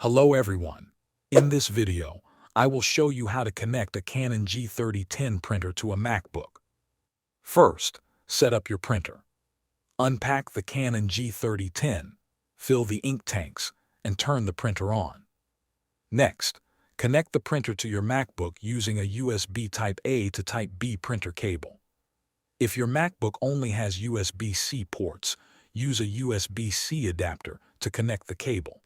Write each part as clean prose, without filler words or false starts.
Hello everyone. In this video, I will show you how to connect a Canon G3010 printer to a MacBook. First, set up your printer. Unpack the Canon G3010, fill the ink tanks, and turn the printer on. Next, connect the printer to your MacBook using a USB Type-A to Type-B printer cable. If your MacBook only has USB-C ports, use a USB-C adapter to connect the cable.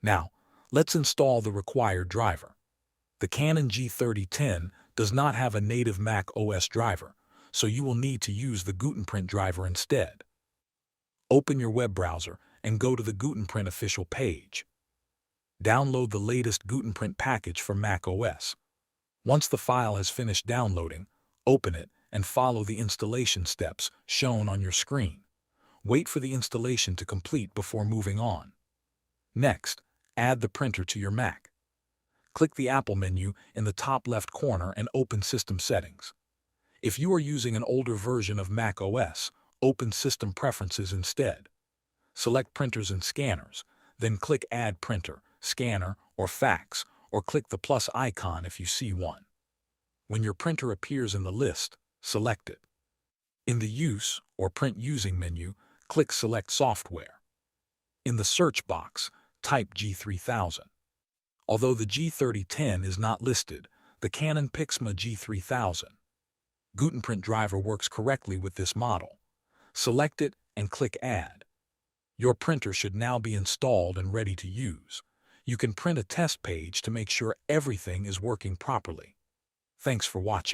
Now, let's install the required driver. The Canon G3010 does not have a native macOS driver, so you will need to use the Gutenprint driver instead. Open your web browser and go to the Gutenprint official page. Download the latest Gutenprint package for macOS. Once the file has finished downloading, open it and follow the installation steps shown on your screen. Wait for the installation to complete before moving on. Next, add the printer to your Mac. Click the Apple menu in the top left corner and open System Settings. If you are using an older version of macOS, open System Preferences instead. Select Printers and Scanners, then click Add Printer, Scanner, or Fax, or click the plus icon if you see one. When your printer appears in the list, select it. In the Use or Print Using menu, click Select Software. In the search box, type G3000. Although the G3010 is not listed, the Canon Pixma G3000 Gutenprint driver works correctly with this model. Select it and click Add. Your printer should now be installed and ready to use. You can print a test page to make sure everything is working properly. Thanks for watching.